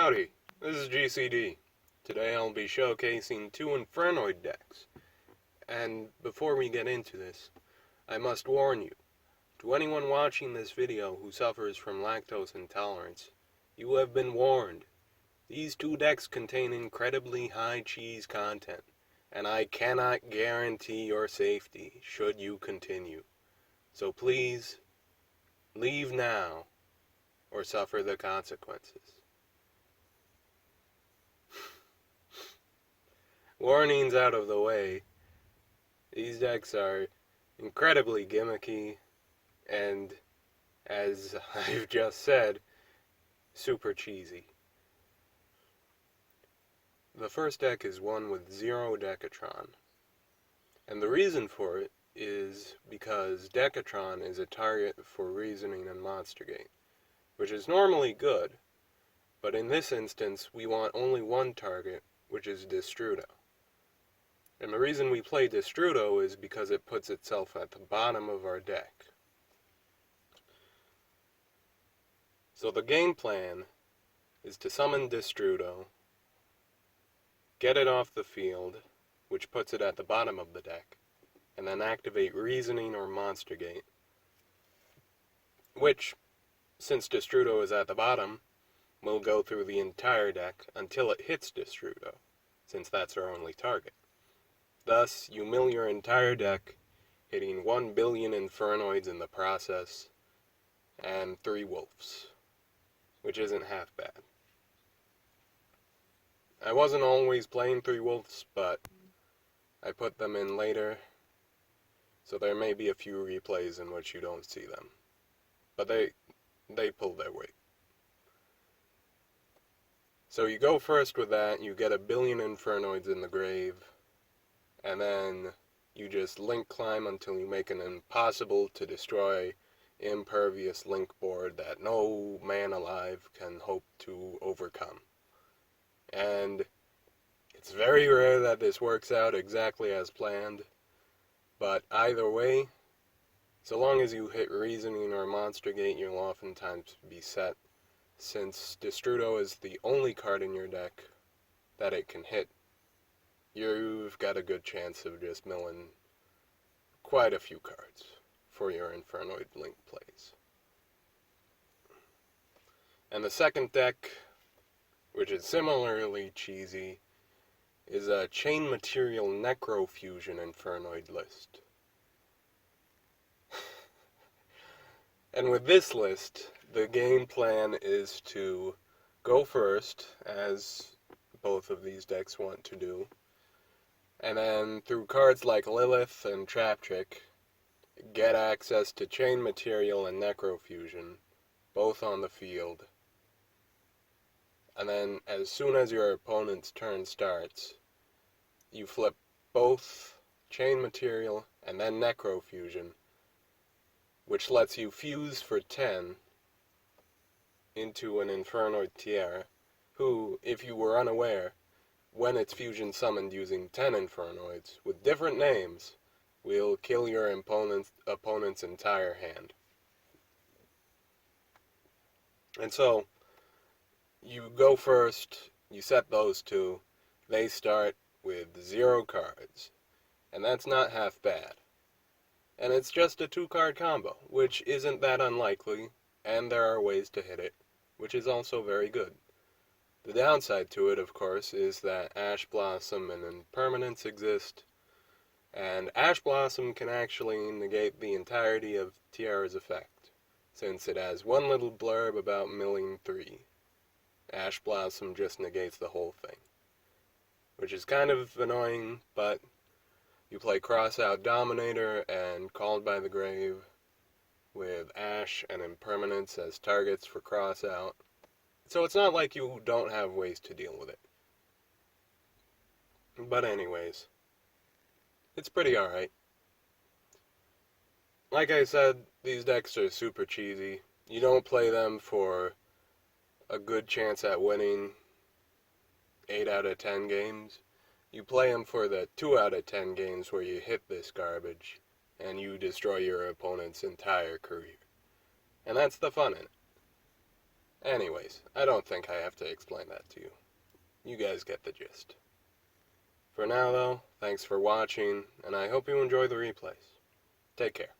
Howdy, this is GCD. Today I'll be showcasing two Infernoid decks. And before we get into this, I must warn you, to anyone watching this video who suffers from lactose intolerance, you have been warned. These two decks contain incredibly high cheese content, and I cannot guarantee your safety should you continue. So please, leave now, or suffer the consequences. Warnings out of the way, these decks are incredibly gimmicky and, as I've just said, super cheesy. The first deck is one with 0 Decatron, and the reason for it is because Decatron is a target for Reasoning and Monstergate, which is normally good, but in this instance we want only one target, which is Destrudo. And the reason we play Destrudo is because it puts itself at the bottom of our deck. So the game plan is to summon Destrudo, get it off the field, which puts it at the bottom of the deck, and then activate Reasoning or Monstergate, which, since Destrudo is at the bottom, will go through the entire deck until it hits Destrudo, since that's our only target. Thus, you mill your entire deck, hitting 1 billion Infernoids in the process, and 3 wolves, which isn't half bad. I wasn't always playing 3 wolves, but I put them in later, so there may be a few replays in which you don't see them. But they pull their weight. So you go first with that, you get 1 billion Infernoids in the grave, and then you just link climb until you make an impossible to destroy impervious link board that no man alive can hope to overcome. And it's very rare that this works out exactly as planned, but either way, so long as you hit Reasoning or Monstergate, you'll oftentimes be set, since Destrudo is the only card in your deck that it can hit. You've got a good chance of just milling quite a few cards for your Infernoid link plays. And the second deck, which is similarly cheesy, is a Chain Material Necrofusion Infernoid list. And with this list, the game plan is to go first, as both of these decks want to do, and then through cards like Lilith and Trap Trick, get access to Chain Material and Necrofusion, both on the field. And then as soon as your opponent's turn starts, you flip both Chain Material and then Necrofusion, which lets you fuse for 10 into an Infernoid Tiara, who, if you were unaware, when it's fusion summoned using 10 Infernoids, with different names, will kill your opponent's entire hand. And so, you go first, you set those two, they start with 0 cards, and that's not half bad. And it's just a 2-card combo, which isn't that unlikely, and there are ways to hit it, which is also very good. The downside to it, of course, is that Ash Blossom and Impermanence exist, and Ash Blossom can actually negate the entirety of Tiara's effect, since it has one little blurb about milling 3. Ash Blossom just negates the whole thing, which is kind of annoying, but you play Crossout Dominator and Called by the Grave with Ash and Impermanence as targets for Crossout. So it's not like you don't have ways to deal with it. But anyways, it's pretty alright. Like I said, these decks are super cheesy. You don't play them for a good chance at winning 8 out of 10 games. You play them for the 2 out of 10 games where you hit this garbage and you destroy your opponent's entire career. And that's the fun in it. Anyways, I don't think I have to explain that to you. You guys get the gist. For now, though, thanks for watching, and I hope you enjoy the replays. Take care.